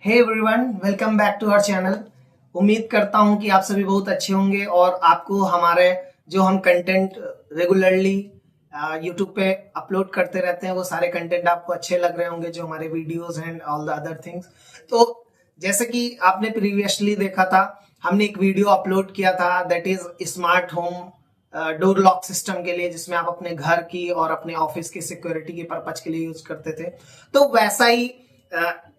Hey everyone, welcome back to our channel. उम्मीद करता हूं कि आप सभी बहुत अच्छे होंगे और आपको हमारे जो हम कंटेंट रेगुलरली यूट्यूब पे अपलोड करते रहते हैं वो सारे कंटेंट आपको अच्छे लग रहे होंगे, जो हमारे videos and all the other things. तो जैसे कि आपने प्रीवियसली देखा था, हमने एक वीडियो अपलोड किया था that is smart home door lock system के लिए, जिसमें आप अपने घर की और अपने ऑफिस की सिक्योरिटी के पर्पज के लिए यूज करते थे। तो वैसा ही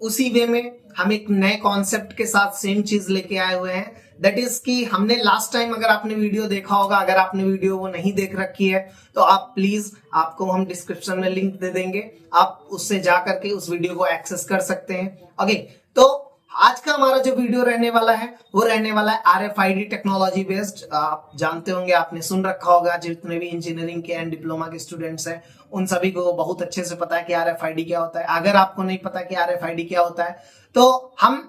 उसी वे में हम एक नए कॉन्सेप्ट के साथ सेम चीज लेके आए हुए हैं। दैट इज कि हमने लास्ट टाइम, अगर आपने वीडियो देखा होगा, अगर आपने वीडियो वो नहीं देख रखी है तो आप प्लीज, आपको हम डिस्क्रिप्शन में लिंक दे देंगे, आप उससे जा करके उस वीडियो को एक्सेस कर सकते हैं। ओके, तो आज का हमारा जो वीडियो रहने वाला है वो रहने वाला है RFID टेक्नोलॉजी बेस्ड। आप जानते होंगे, आपने सुन रखा होगा, जितने भी इंजीनियरिंग के एंड डिप्लोमा के स्टूडेंट्स हैं उन सभी को बहुत अच्छे से पता है कि RFID क्या होता है। अगर आपको नहीं पता कि RFID क्या होता है तो हम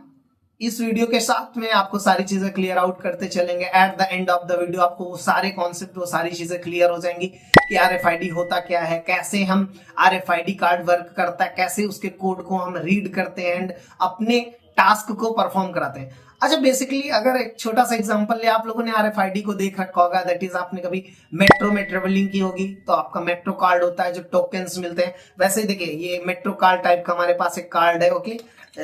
इस वीडियो के साथ में आपको सारी चीजें क्लियर आउट करते चलेंगे। At the end of the video आपको वो सारे कॉन्सेप्ट, वो सारी चीजें क्लियर हो जाएंगी कि RFID होता क्या है, कैसे हम RFID कार्ड वर्क करता है, कैसे उसके कोड को हम रीड करते हैं एंड अपने टास्क को परफॉर्म कराते हैं। अच्छा, बेसिकली अगर एक छोटा सा एग्जांपल ले, आप लोगों ने RFID को देख रखा होगा, दैट इज आपने कभी मेट्रो में ट्रेवलिंग की होगी तो आपका मेट्रो कार्ड होता है, जो टोकन्स मिलते हैं। वैसे ही देखिए, ये मेट्रो कार्ड टाइप का हमारे पास एक कार्ड है। ओके,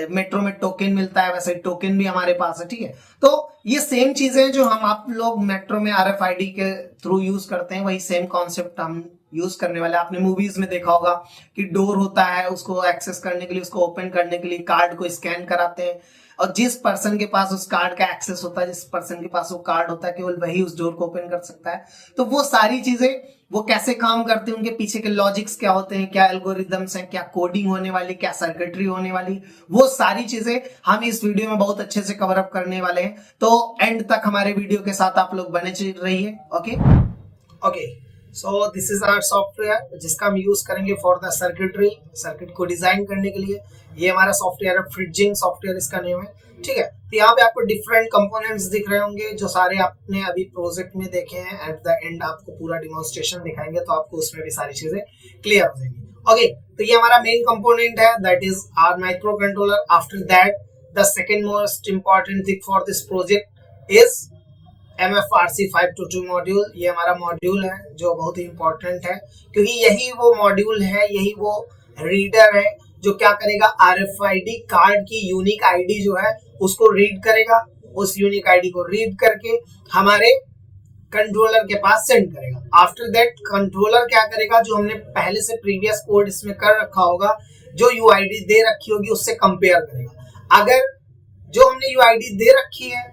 मेट्रो में टोकन मिलता है, वैसे टोकन भी हमारे पास है। ठीक है, तो ये सेम चीजें जो हम आप लोग मेट्रो में RFID के थ्रू यूज करते हैं, वही सेम कॉन्सेप्ट हम यूज करने वाले। आपने मूवीज में देखा होगा कि डोर होता है, उसको एक्सेस करने के लिए, उसको ओपन करने के लिए कार्ड को स्कैन कराते हैं, और जिस पर्सन के पास उस कार्ड का एक्सेस होता है, जिस पर्सन के पास वो कार्ड होता है, केवल वही उस डोर को ओपन कर सकता है। तो वो सारी चीजें वो कैसे काम करते हैं, उनके पीछे के लॉजिक्स क्या होते हैं, क्या एल्गोरिदम्स हैं, क्या कोडिंग होने वाली, क्या सर्किटरी होने वाली, वो सारी चीजें हम इस वीडियो में बहुत अच्छे से कवर अप करने वाले हैं। तो एंड तक हमारे वीडियो के साथ आप लोग बने रहिए। Okay, so this is our software जिसका हम यूज करेंगे फॉर द सर्किटरी, सर्किट को डिजाइन करने के लिए। ये हमारा सॉफ्टवेयर है, फ्रिजिंग सॉफ्टवेयर इसका नेम है। ठीक है, तो यहाँ पे आपको डिफरेंट कंपोनेंट्स दिख रहे होंगे, जो सारे आपने अभी प्रोजेक्ट में देखे हैं। एट द एंड आपको पूरा डिमॉन्स्ट्रेशन दिखाएंगे तो आपको उसमें भी सारी चीजें क्लियर हो जाएंगी। ओके, तो ये हमारा मेन कंपोनेंट है, that is our micro controller. After that the second most important thing for this project is MFRC 522 module. ये हमारा मॉड्यूल है जो बहुत ही इंपॉर्टेंट है, क्योंकि यही वो मॉड्यूल है, यही वो रीडर है जो क्या करेगा, RFID कार्ड की यूनिक आईडी जो है उसको रीड करेगा। उस यूनिक आईडी को रीड करके हमारे कंट्रोलर के पास सेंड करेगा। आफ्टर दैट कंट्रोलर क्या करेगा, जो हमने पहले से प्रीवियस कोड इसमें कर रखा होगा, जो UID दे रखी होगी उससे कंपेयर करेगा। अगर जो हमने UID दे रखी है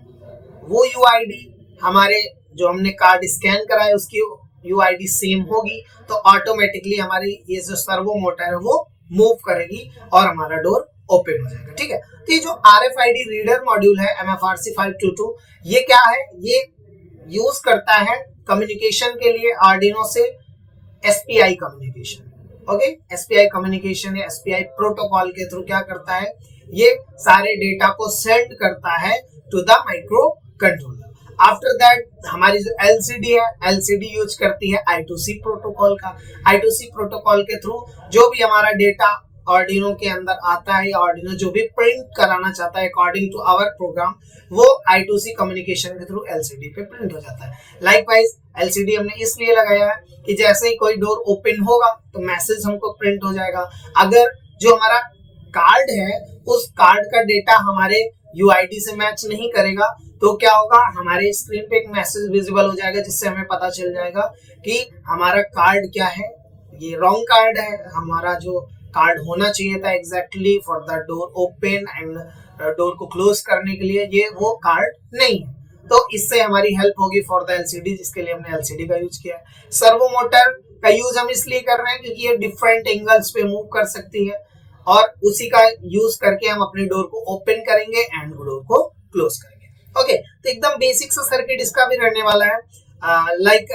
वो UID हमारे जो हमने कार्ड स्कैन करा है उसकी UID सेम होगी, तो ऑटोमेटिकली हमारी ये जो सर्वो मोटर है वो मूव करेगी और हमारा डोर ओपन हो जाएगा। ठीक है, तो ये जो RFID रीडर मॉड्यूल है MFRC 522, ये क्या है, ये यूज करता है कम्युनिकेशन के लिए आर्डिनो से SPI communication. Okay, SPI communication या SPI प्रोटोकॉल के थ्रू क्या करता है, ये सारे डेटा को सेंड करता है to the micro controller. After that हमारी जो LCD है, LCD यूज करती है I2C प्रोटोकॉल का। I2C प्रोटोकॉल के थ्रू जो भी हमारा डेटा आर्डिनो के अंदर आता है, या आर्डिनो जो भी प्रिंट कराना चाहता है अकॉर्डिंग टू आवर प्रोग्राम, वो I2C कम्युनिकेशन के थ्रू LCD पे प्रिंट हो जाता है। लाइकवाइज LCD हमने इसलिए लगाया है कि जैसे ही कोई डोर ओपन होगा तो मैसेज हमको प्रिंट हो जाएगा। अगर जो हमारा कार्ड है उस कार्ड का डेटा हमारे UID से मैच नहीं करेगा तो क्या होगा, हमारे स्क्रीन पे एक मैसेज विजिबल हो जाएगा, जिससे हमें पता चल जाएगा कि हमारा कार्ड क्या है, ये रॉन्ग कार्ड है। हमारा जो कार्ड होना चाहिए था exactly for the door open and door को क्लोज करने के लिए, ये वो कार्ड नहीं है। तो इससे हमारी हेल्प होगी फॉर द LCD, जिसके लिए हमने LCD का यूज किया है। सर्वो मोटर का यूज हम इसलिए कर रहे हैं क्योंकि ये डिफरेंट एंगल्स पे मूव कर सकती है, और उसी का यूज करके हम अपने डोर को ओपन करेंगे एंड डोर को क्लोज करेंगे। ओके, तो एकदम बेसिक सा सर्किट इसका भी रहने वाला है। लाइक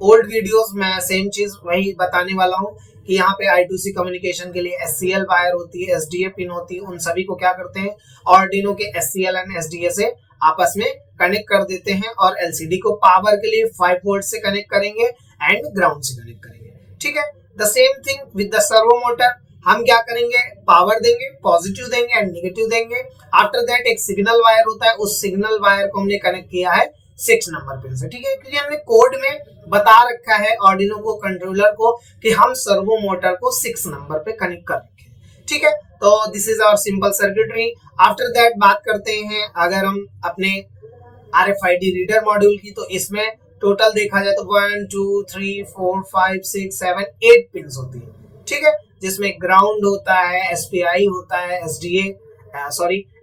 ओल्ड वीडियोस में सेम चीज वही बताने वाला हूँ कि यहाँ पे I2C कम्युनिकेशन के लिए SCL वायर होती है, SDA पिन होती है, उन सभी को क्या करते हैं, आर्डिनो के SCL एंड SDA से आपस में कनेक्ट कर देते हैं, और LCD को पावर के लिए 5 वोल्ट से कनेक्ट करेंगे एंड ग्राउंड से कनेक्ट करेंगे। ठीक है, the same thing with the servo motor. हम क्या करेंगे, पावर देंगे, पॉजिटिव देंगे एंड नेगेटिव देंगे। आफ्टर दैट एक सिग्नल वायर होता है, उस सिग्नल वायर को हमने कनेक्ट किया है 6 नंबर पिन से, ठीक है, क्योंकि हमने कोड में बता रखा है आर्डिनो को कंट्रोलर को कि हम सर्वो मोटर को 6 नंबर पे कनेक्ट कर रखे हैं, ठीक है। तो this is our simple circuitry. After that बात करते हैं अगर हम अपने RFID रीडर मॉड्यूल की, तो इसमें टोटल देखा जाए तो 1 2 3 4 5 6 7 8 पिन होती है, ठीक है, जिसमें ग्राउंड होता है, SPI होता है,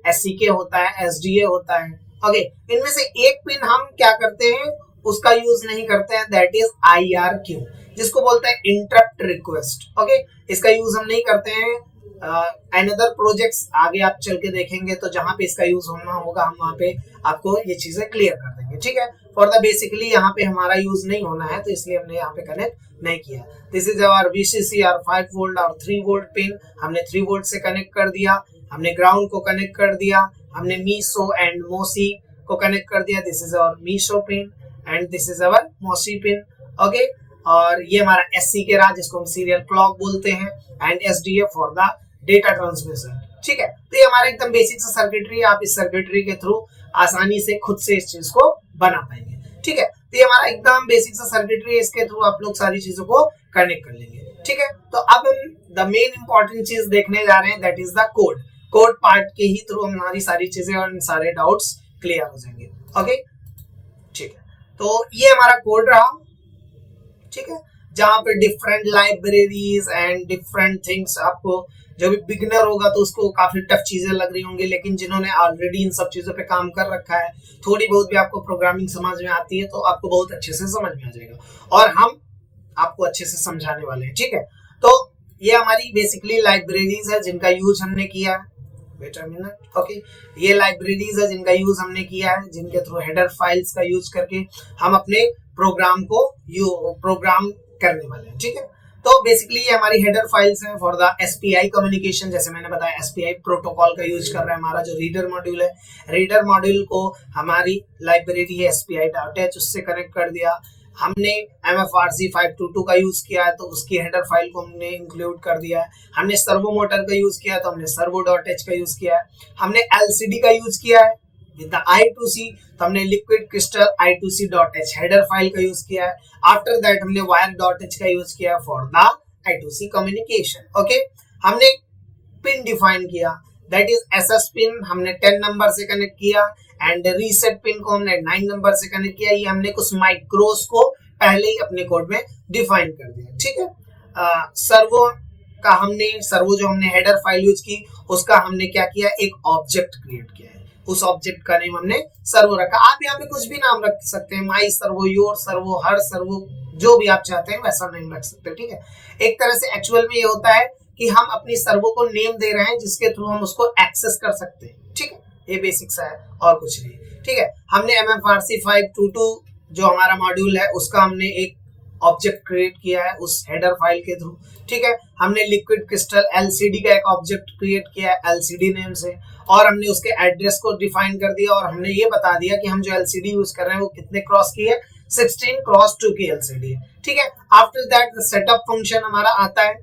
SCK होता है, SDA होता है। ओके, इनमें से एक पिन हम क्या करते हैं, उसका यूज नहीं करते हैं, दैट इज IRQ, जिसको बोलते हैं इंटरप्ट रिक्वेस्ट। ओके, इसका यूज हम नहीं करते हैं। अनदर प्रोजेक्ट्स आगे आप चल के देखेंगे तो जहां पे इसका यूज होना होगा हम वहां पे आपको ये चीजें क्लियर कर देंगे, ठीक है। फॉर द बेसिकली यहाँ पे हमारा यूज नहीं होना है, तो इसलिए हमने यहाँ पे कनेक्ट नहीं किया। दिस इज आवर VCC और 5 वोल्ट और 3 वोल्ट पिन, हमने 3 वोल्ट से कनेक्ट कर दिया, हमने ग्राउंड को कनेक्ट कर दिया, हमने मीसो एंड मोसी को कनेक्ट कर दिया। This is our MISO pin and this is our MOSI pin. Okay, और ये हमारा SCK रहा, जिसको हम सीरियल क्लॉक बोलते हैं, and SDA for the data transmission, ठीक है। तो ये हमारा एकदम बेसिक सा सर्किटरी है, आप इस सर्किटरी के थ्रू आसानी से खुद से इस चीज को बना पाएंगे, ठीक है। तो ये हमारा एकदम बेसिक सा सर्किटरी है, इसके थ्रू आप लोग सारी चीजों को कनेक्ट कर लेंगे, ठीक है। तो अब हम द मेन इंपॉर्टेंट चीज देखने जा रहे हैं, that is the code. Code part के ही थ्रू हमारी सारी चीजें और सारे डाउट्स क्लियर हो जाएंगे। ओके, ठीक है, तो ये हमारा कोड रहा, ठीक है, जहां पे different libraries and different things, आपको जो भी बिगिनर होगा तो उसको काफी टफ चीजें लग रही होंगी, लेकिन जिन्होंने ऑलरेडी इन सब चीजों पे काम कर रखा है, थोड़ी बहुत भी आपको प्रोग्रामिंग समझ में आती है, तो आपको बहुत अच्छे से समझ में आ जाएगा, और हम आपको अच्छे से समझाने वाले हैं, ठीक है। तो ये हमारी बेसिकली लाइब्रेरीज है जिनका यूज हमने किया है। वेट अ मिनट, ओके, ये लाइब्रेरीज है जिनका यूज हमने किया है, जिनके थ्रू हेडर फाइल्स का यूज करके हम अपने प्रोग्राम को प्रोग्राम करने वाले हैं, ठीक है। तो बेसिकली ये हमारी हेडर फाइल्स हैं फॉर द SPI कम्युनिकेशन। जैसे मैंने बताया, SPI प्रोटोकॉल का यूज कर रहा है हमारा जो रीडर मॉड्यूल है। रीडर मॉड्यूल को हमारी लाइब्रेरी है SPI.h, उससे कनेक्ट कर दिया। हमने MFRC 522 का यूज किया है, तो उसकी हेडर फाइल को हमने इंक्लूड कर दिया है। हमने सर्वो मोटर का यूज किया है, तो हमने servo.h का यूज किया है। हमने LCD का यूज किया है विद द I2C, तो हमने liquid crystal I2C.h header file का यूज किया है। आफ्टर दैट हमने wire.h का यूज किया for the I2C communication. Okay, हमने पिन डिफाइन किया, दैट इज SS पिन हमने 10 नंबर से कनेक्ट किया, एंड रीसेट पिन को हमने 9 नंबर से कनेक्ट किया। ये हमने कुछ माइक्रोस को पहले ही अपने कोड में डिफाइन कर दिया, ठीक है। सर्वो का सर्वो जो हमने हेडर फाइल यूज की, उसका हमने क्या किया, एक ऑब्जेक्ट क्रिएट किया है, उस ऑब्जेक्ट का नेम हमने सर्वो रखा। आप यहाँ पे कुछ भी नाम रख सकते हैं, my servo, your servo, her servo, जो भी आप चाहते हैं वैसा नेम रख सकते हैं, ठीक है। एक तरह से एक्चुअल में ये होता है कि हम अपनी सर्वो को नेम दे रहे हैं जिसके थ्रू हम उसको एक्सेस कर सकते हैं, ठीक है। ये बेसिक सा है और कुछ नहीं, ठीक है। हमने MFRC 522 जो हमारा मॉड्यूल है, उसका हमने एक ऑब्जेक्ट क्रिएट किया है उस हेडर फाइल के थ्रू, ठीक है। हमने लिक्विड क्रिस्टल LCD का एक ऑब्जेक्ट क्रिएट किया है LCD नेम से, और हमने उसके एड्रेस को डिफाइन कर दिया, और हमने ये बता दिया कि हम जो LCD यूज कर रहे हैं वो कितने क्रॉस की है, 16x2 की LCD है, ठीक है। आफ्टर दैट सेटअप फंक्शन हमारा आता है,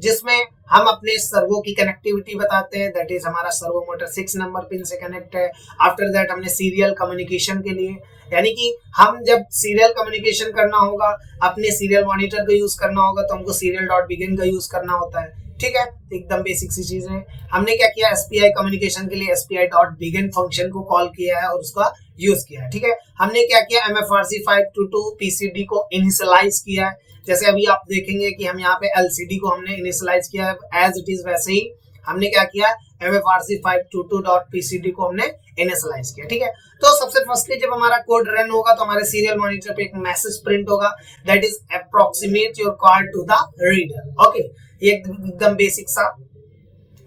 जिसमें हम अपने सर्वो की कनेक्टिविटी बताते हैं, दैट इज हमारा सर्वो मोटर 6 नंबर पिन से कनेक्ट है। आफ्टर दैट हमने सीरियल कम्युनिकेशन के लिए, यानी कि हम जब सीरियल कम्युनिकेशन करना होगा, अपने सीरियल मॉनिटर का यूज करना होगा, तो हमको serial.begin का यूज करना होता है, ठीक है। एकदम बेसिक सी चीज है। हमने क्या किया, SPI कम्युनिकेशन के लिए SPI.begin फंक्शन को कॉल किया है और उसका यूज किया है, ठीक है। हमने क्या किया, MFRC 522 PCD को इनिशियलाइज किया है। जैसे अभी आप देखेंगे कि हम यहाँ पे LCD को हमने इनिशियलाइज किया है एज इट इज, वैसे ही हमने क्या किया, MFRC 522.pcd को हमने इनिशियलाइज किया, ठीक है। तो सबसे फर्स्टली जब हमारा कोड रन होगा तो हमारे सीरियल मॉनिटर पे एक मैसेज प्रिंट होगा, that is approximate your call to the reader. Okay, ये एकदम बेसिक सा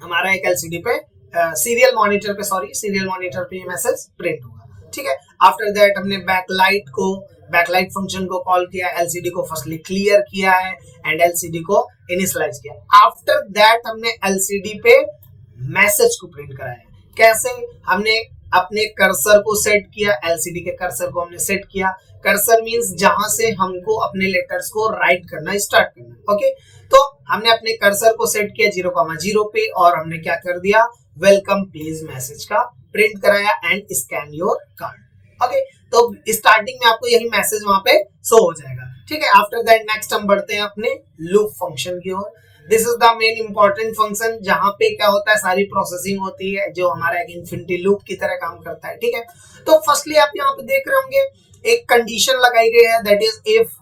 हमारा एक LCD पे सीरियल मॉनिटर पे ये मैसेज प्रिंट होगा, ठीक है। आफ्टर दैट हमने बैकलाइट फंक्शन को कॉल किया, LCD को फर्स्टली क्लियर किया है एंड LCD को इनिशियलाइज किया। आफ्टर दैट हमने LCD पे मैसेज को प्रिंट कराया। कैसे, हमने अपने कर्सर को सेट किया, LCD के कर्सर को हमने सेट किया। कर्सर मींस जहां से हमको अपने लेटर्स को राइट करना स्टार्ट करना, ओके। तो हमने अपने कर्सर को सेट किया 0,0 पे और हमने क्या कर दिया, वेलकम प्लीज मैसेज का प्रिंट कराया and scan your card. Okay, तो स्टार्टिंग में आपको यही मैसेज वहां पे शो हो जाएगा। ठीक है, आफ्टर दैट नेक्स्ट हम बढ़ते हैं अपने लूप फंक्शन की ओर। This is the main important function जहां पे क्या होता है, सारी प्रोसेसिंग होती है जो हमारा एक इन्फिनिटी लूप की तरह काम करता है। ठीक है, तो फर्स्टली आप यहाँ पे देख रहे होंगे एक कंडीशन लगाई गई है, that is if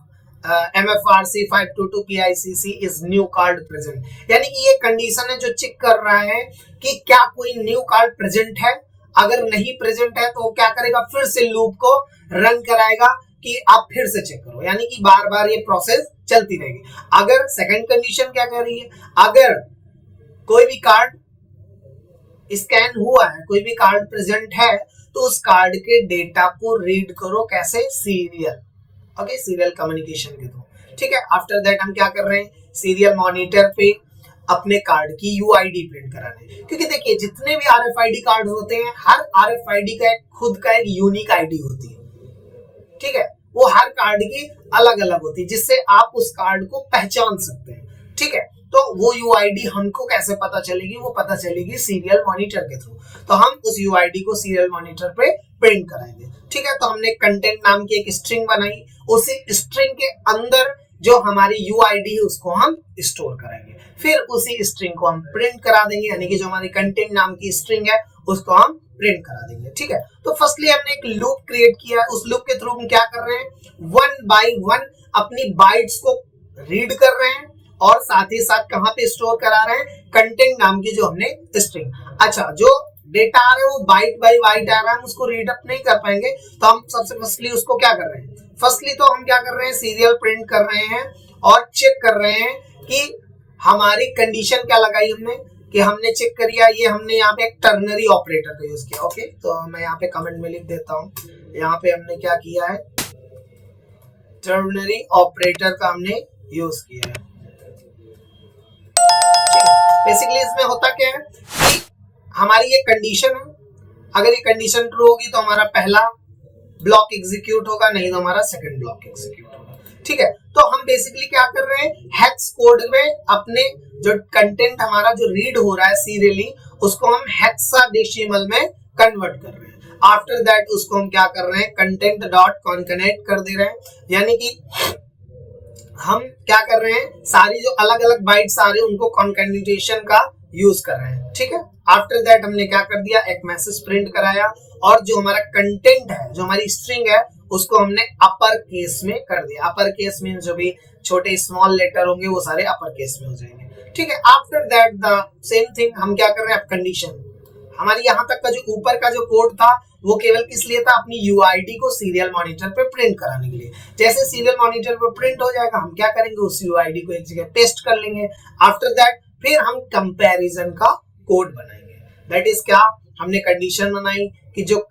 MFRC 522 PICC is new card present, यानी कि ये कंडीशन है जो चेक कर रहा है कि क्या कोई न्यू कार्ड प्रेजेंट है। अगर नहीं प्रेजेंट है तो क्या करेगा, फिर से लूप को रन कराएगा कि आप फिर से चेक करो, यानी कि बार बार ये प्रोसेस चलती रहेगी। अगर सेकंड कंडीशन क्या कह रही है, अगर कोई भी कार्ड स्कैन हुआ है, कोई भी कार्ड प्रेजेंट है, तो उस कार्ड के डेटा को रीड करो, कैसे, सीरियल। ओके, सीरियल कम्युनिकेशन के थ्रू। ठीक है, आफ्टर दैट हम क्या कर रहे हैं, सीरियल मॉनिटर पे अपने कार्ड की यूआईडी प्रिंट कराने, क्योंकि देखिए जितने भी आरएफआईडी कार्ड होते हैं, हर आरएफआईडी का एक खुद का एक यूनिक आईडी होती है। ठीक है, वो हर कार्ड की अलग अलग होती है, जिससे आप उस कार्ड को पहचान सकते हैं। ठीक है, तो वो यूआईडी हमको कैसे पता चलेगी, वो पता चलेगी सीरियल मॉनिटर के थ्रू। तो हम उस यूआईडी को सीरियल मॉनिटर पे प्रिंट कराएंगे। ठीक है, तो हमने कंटेंट नाम की एक स्ट्रिंग बनाई, उसी स्ट्रिंग के अंदर जो हमारी यूआईडी है उसको हम स्टोर कराएंगे, फिर उसी स्ट्रिंग को हम प्रिंट करा देंगे, यानी कि जो हमारी कंटेंट नाम की स्ट्रिंग है उसको हम प्रिंट करा देंगे। ठीक है, तो फर्स्टली हमने एक लूप क्रिएट किया, उस लूप के थ्रू हम क्या कर रहे हैं, 1 बाय 1 अपनी बाइट्स को रीड कर रहे हैं और साथ ही साथ कहां पे स्टोर करा रहे हैं, कंटेंट नाम की जो हमने स्ट्रिंग। अच्छा, जो डेटा आ रहा है वो बाइट बाय बाइट आ रहा है, हम उसको रीड अप नहीं कर पाएंगे, तो हम सबसे फर्स्टली उसको क्या कर रहे हैं, फर्स्टली तो हम क्या कर रहे हैं, सीरियल प्रिंट कर रहे हैं और चेक कर रहे हैं कि हमारी कंडीशन क्या लगाई हमने, कि हमने चेक करिया, ये हमने यहाँ पे एक टर्नरी ऑपरेटर का यूज किया। ओके, तो मैं यहाँ पे कमेंट में लिख देता हूँ, यहाँ पे हमने क्या किया है, टर्नरी ऑपरेटर का हमने यूज किया है। बेसिकली इसमें होता क्या है कि हमारी ये कंडीशन है, अगर ये कंडीशन ट्रू होगी तो हमारा पहला ब्लॉक एग्जीक्यूट होगा, नहीं तो हमारा सेकंड ब्लॉक एग्जीक्यूट होगा। ठीक है, तो हम बेसिकली क्या कर रहे हैं, हेक्स कोड में अपने जो कंटेंट हमारा जो रीड हो रहा है सीरियली, उसको हम हेक्साडेसिमल में कन्वर्ट कर रहे हैं। आफ्टर दैट उसको हम क्या कर रहे हैं, कंटेंट डॉट कॉन्कैटनेट कर दे रहे हैं, यानी कि हम क्या कर रहे हैं, सारी जो अलग अलग बाइट्स आ रही है उनको कॉन्कैटिनेशन का यूज कर रहे हैं। ठीक है, आफ्टर दैट हमने क्या कर दिया, एक मैसेज प्रिंट कराया और जो हमारा कंटेंट है, जो हमारी स्ट्रिंग है, उसको हमने अपर केस में कर दिया। अपर केस में जो भी छोटे स्मॉल लेटर होंगे वो सारे अपर केस में हो जाएंगे। ठीक है, after that the same thing हम क्या कर रहे हैं, अब कंडीशन हमारी यहाँ तक का जो ऊपर का जो कोड था वो केवल किस लिए था, अपनी यूआईडी को सीरियल मॉनिटर पे प्रिंट कराने के लिए। जैसे सीरियल मॉनिटर पे प्रिंट हो जाएगा, हम क्या करेंगे, उस यूआईडी को एक जगह पेस्ट कर लेंगे। आफ्टर दैट फिर हम कंपैरिजन का कोड बनाएंगे, दैट इज क्या, हमने कंडीशन बनाई कि जो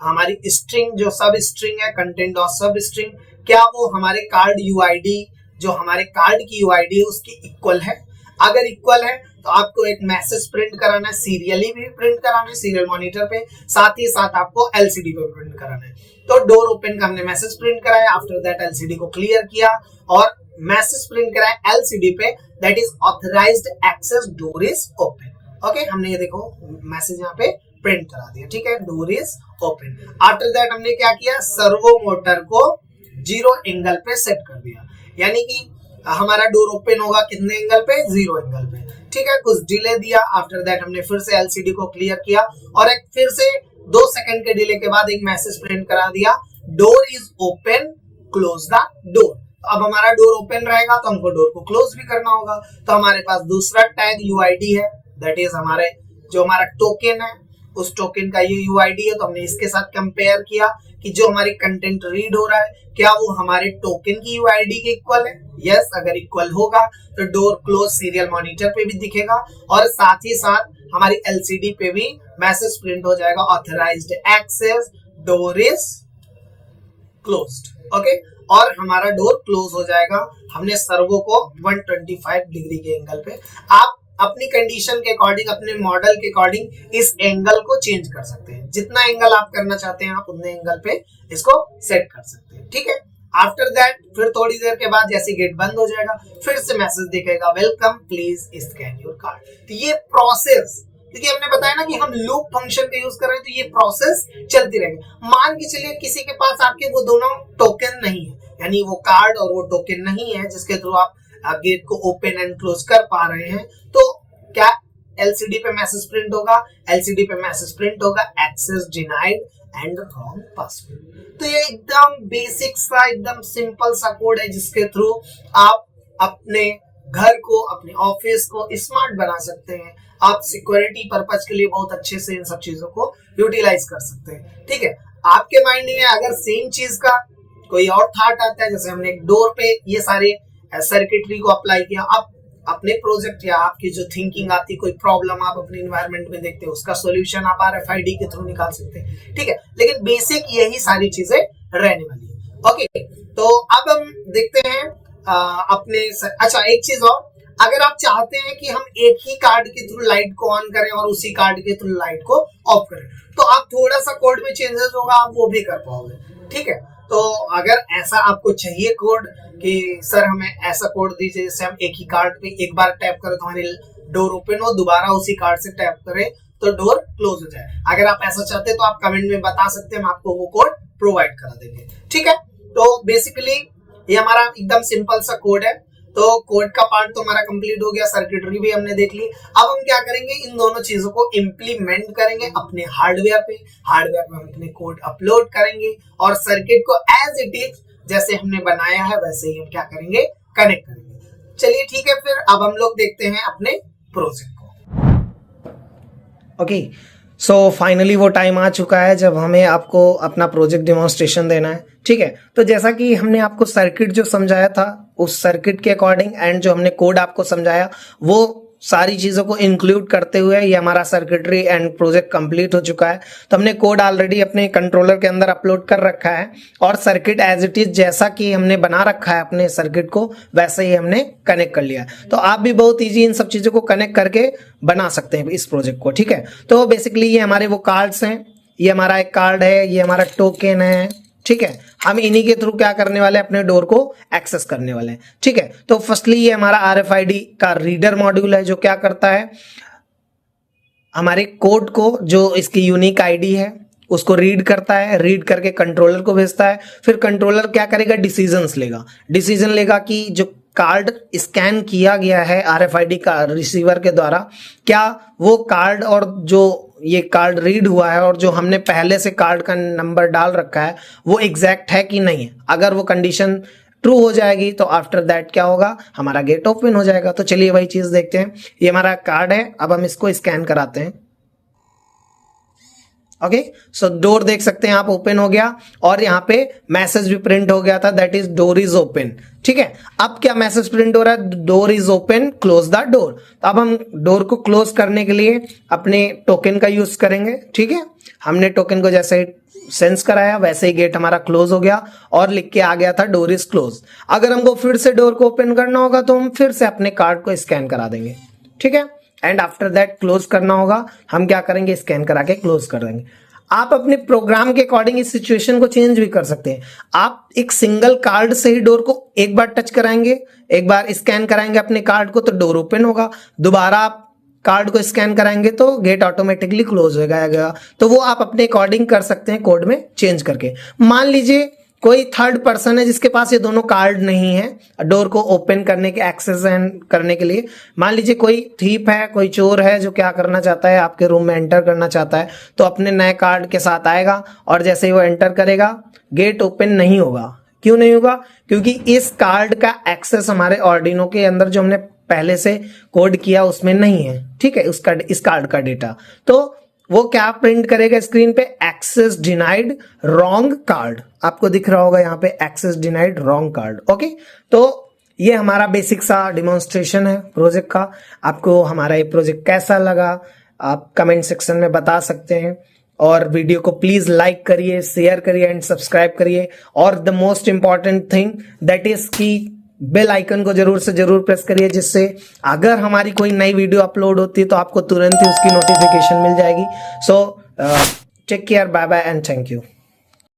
हमारी स्ट्रिंग, जो सब स्ट्रिंग है, कंटेंट और सब स्ट्रिंग, क्या वो हमारे कार्ड यूआईडी, जो हमारे कार्ड की यूआईडी है उसकी इक्वल है। अगर इक्वल है तो आपको एक मैसेज प्रिंट कराना है, सीरियली भी प्रिंट कराना है सीरियल मॉनिटर पे, साथ ही साथ आपको एलसीडी पे प्रिंट कराना है। तो डोर ओपन का हमने मैसेज प्रिंट कराया, आफ्टर दैट एलसीडी को क्लियर किया और मैसेज प्रिंट कराया एलसीडी पे, that is authorised access door is open. Okay, हमने ये देखो मैसेज यहाँ पे प्रिंट करा दिया। ठीक है, door is open. After that हमने क्या किया, सर्वो मोटर को 0 एंगल पे सेट कर दिया, यानी कि हमारा डोर ओपन होगा कितने एंगल पे, 0 एंगल पे। ठीक है, कुछ डिले दिया। आफ्टर दैट हमने फिर से एलसीडी को क्लियर किया और एक फिर से 2 सेकंड के डिले के बाद एक मैसेज प्रिंट करा दिया, door is open, close the door. अब हमारा डोर ओपन रहेगा तो हमको डोर को क्लोज भी करना होगा, तो हमारे पास दूसरा टैग यूआईडी है, दैट इज हमारे जो हमारा टोकन है, उस टोकन का ये यूआईडी है। तो हमने इसके साथ कंपेयर किया कि जो हमारी कंटेंट रीड हो रहा है क्या वो हमारे टोकन की यूआईडी के इक्वल है। यस, अगर इक्वल होगा तो डोर क्लोज सीरियल मॉनिटर पे भी दिखेगा और साथ ही साथ हमारी एलसीडी पे भी मैसेज प्रिंट हो जाएगा, authorised access door is closed. Okay, और हमारा डोर क्लोज हो जाएगा। हमने सर्वो को 125 डिग्री के एंगल पे, आप अपनी कंडीशन के अकॉर्डिंग, अपने मॉडल के अकॉर्डिंग इस एंगल को चेंज कर सकते हैं। जितना एंगल आप करना चाहते हैं आप उतने एंगल पे इसको सेट कर सकते हैं। ठीक है, आफ्टर दैट फिर थोड़ी देर के बाद जैसे गेट बंद हो जाएगा फिर से मैसेज दिखेगा welcome please scan your card. तो ये प्रोसेस, क्योंकि हमने बताया ना कि हम लूप फंक्शन का यूज कर रहे हैं, तो ये प्रोसेस चलती रहेगी। मान के चलिए किसी के पास आपके वो दोनों टोकन नहीं है, यानी वो कार्ड और वो टोकन नहीं है जिसके थ्रू आप गेट को ओपन एंड क्लोज कर पा रहे हैं, तो क्या एलसीडी पे मैसेज प्रिंट होगा? एलसीडी पे मैसेज प्रिंट होगा access denied and wrong password. तो ये एकदम बेसिक सा एकदम सिंपल सा कोड है जिसके थ्रू आप अपने घर को, अपने ऑफिस को स्मार्ट बना सकते हैं। आप सिक्योरिटी पर्पज के लिए बहुत अच्छे से इन सब चीजों को यूटिलाइज कर सकते हैं। ठीक है, आपके माइंड में अगर सेम चीज का कोई और थॉट आता है, जैसे हमने एक डोर पे ये सारे सर्किटरी को अप्लाई किया, आप अपने प्रोजेक्ट या आपकी जो थिंकिंग आती, कोई प्रॉब्लम आप अपने इन्वायरमेंट में देखते हैं, उसका सॉल्यूशन आप RFID के थ्रू निकाल सकते हैं। ठीक है, लेकिन बेसिक यही सारी चीजें रहने वाली है। ओके, तो अब हम देखते हैं अच्छा एक चीज और, अगर आप चाहते हैं कि हम एक ही कार्ड के थ्रू लाइट को ऑन करें और उसी कार्ड के थ्रू लाइट को ऑफ करें, तो आप थोड़ा सा कोड में चेंजेस होगा, आप वो भी कर पाओगे। ठीक है, तो अगर ऐसा आपको चाहिए कोड कि सर हमें ऐसा कोड दीजिए जिससे हम एक ही कार्ड पे एक बार टैप करें तो हमारी डोर ओपन हो, दोबारा उसी कार्ड से टैप करें तो डोर क्लोज हो जाए, अगर आप ऐसा चाहते हैं तो आप कमेंट में बता सकते हैं, हम आपको वो कोड प्रोवाइड करा देंगे। ठीक है, तो बेसिकली ये हमारा एकदम सिंपल सा कोड है। तो कोड का पार्ट तो हमारा कंप्लीट हो गया, सर्किटरी भी हमने देख ली। अब हम क्या करेंगे, इन दोनों चीजों को इम्प्लीमेंट करेंगे अपने हार्डवेयर पे हम अपने कोड अपलोड करेंगे और सर्किट को एज इट इज जैसे हमने बनाया है वैसे ही हम क्या करेंगे, कनेक्ट करेंगे। चलिए ठीक है, फिर अब हम लोग देखते हैं अपने प्रोजेक्ट को। ओके, सो फाइनली वो टाइम आ चुका है जब हमें आपको अपना प्रोजेक्ट डेमोन्स्ट्रेशन देना है। ठीक है, तो जैसा कि हमने आपको सर्किट जो समझाया था उस सर्किट के अकॉर्डिंग एंड जो हमने कोड आपको समझाया वो सारी चीजों को इंक्लूड करते हुए ये हमारा सर्किटरी एंड प्रोजेक्ट कंप्लीट हो चुका है। तो हमने कोड ऑलरेडी अपने कंट्रोलर के अंदर अपलोड कर रखा है और सर्किट एज इट इज जैसा कि हमने बना रखा है अपने सर्किट को वैसे ही हमने कनेक्ट कर लिया। तो आप भी बहुत इजी इन सब चीजों को कनेक्ट करके बना सकते हैं इस प्रोजेक्ट को। ठीक है, तो बेसिकली ये हमारे वो कार्ड्स हैं, ये हमारा एक कार्ड है, ये हमारा टोकन है। ठीक है, हम इन्हीं के थ्रू क्या करने वाले हैं, अपने डोर को एक्सेस करने वाले हैं। ठीक है, तो फर्स्टली ये हमारा RFID का रीडर मॉड्यूल है जो क्या करता है, हमारे कोड को, जो इसकी यूनिक आईडी है उसको रीड करता है, रीड करके कंट्रोलर को भेजता है। फिर कंट्रोलर क्या करेगा, डिसीजन लेगा कि जो कार्ड स्कैन किया गया है RFID का रिसीवर के द्वारा, क्या वो कार्ड और जो ये कार्ड रीड हुआ है और जो हमने पहले से कार्ड का नंबर डाल रखा है वो एग्जैक्ट है कि नहीं है। अगर वो कंडीशन ट्रू हो जाएगी तो आफ्टर दैट क्या होगा, हमारा गेट ओपन हो जाएगा। तो चलिए वही चीज देखते हैं। ये हमारा कार्ड है, अब हम इसको स्कैन कराते हैं। ओके, सो डोर देख सकते हैं आप, ओपन हो गया और यहाँ पे मैसेज भी प्रिंट हो गया था, that is door is open. ठीक है, अब क्या मैसेज प्रिंट हो रहा है, door is open, close the door. तो अब हम डोर को क्लोज करने के लिए अपने टोकन का यूज करेंगे। ठीक है, हमने टोकन को जैसे सेंस कराया वैसे ही गेट हमारा क्लोज हो गया और लिख के आ गया था डोर इज क्लोज। अगर हमको फिर से डोर को ओपन करना होगा तो हम फिर से अपने कार्ड को स्कैन करा देंगे। ठीक है, एंड आफ्टर दैट क्लोज करना होगा, हम क्या करेंगे, स्कैन करा के क्लोज कर देंगे। आप अपने प्रोग्राम के अकॉर्डिंग इस सिचुएशन को चेंज भी कर सकते हैं। आप एक सिंगल कार्ड से ही डोर को एक बार टच कराएंगे, एक बार स्कैन कराएंगे अपने कार्ड को तो डोर ओपन होगा, दोबारा आप कार्ड को स्कैन कराएंगे तो गेट ऑटोमेटिकली क्लोज हो जाएगा। तो वो आप अपने अकॉर्डिंग कर सकते हैं कोड में चेंज करके। मान लीजिए कोई थर्ड पर्सन है जिसके पास ये दोनों कार्ड नहीं है डोर को ओपन करने के, एक्सेस करने के लिए। मान लीजिए कोई थीप है, कोई चोर है जो क्या करना चाहता है, आपके रूम में एंटर करना चाहता है, तो अपने नए कार्ड के साथ आएगा और जैसे ही वो एंटर करेगा गेट ओपन नहीं होगा। क्यों नहीं होगा, क्योंकि इस कार्ड का एक्सेस हमारे ऑर्डिनो के अंदर जो हमने पहले से कोड किया उसमें नहीं है। ठीक है, इस कार्ड का डेटा, तो वो क्या प्रिंट करेगा स्क्रीन पे, एक्सेस डिनाइड रॉन्ग कार्ड। आपको दिख रहा होगा यहाँ पे access denied wrong card. Okay, तो ये हमारा बेसिक सा डिमॉन्स्ट्रेशन है प्रोजेक्ट का। आपको हमारा ये प्रोजेक्ट कैसा लगा आप कमेंट सेक्शन में बता सकते हैं और वीडियो को प्लीज लाइक करिए, शेयर करिए एंड सब्सक्राइब करिए। और the most important thing that is की बेल आइकन को जरूर से जरूर प्रेस करिए, जिससे अगर हमारी कोई नई वीडियो अपलोड होती है तो आपको तुरंत ही उसकी नोटिफिकेशन मिल जाएगी। So take care, bye bye and thank you.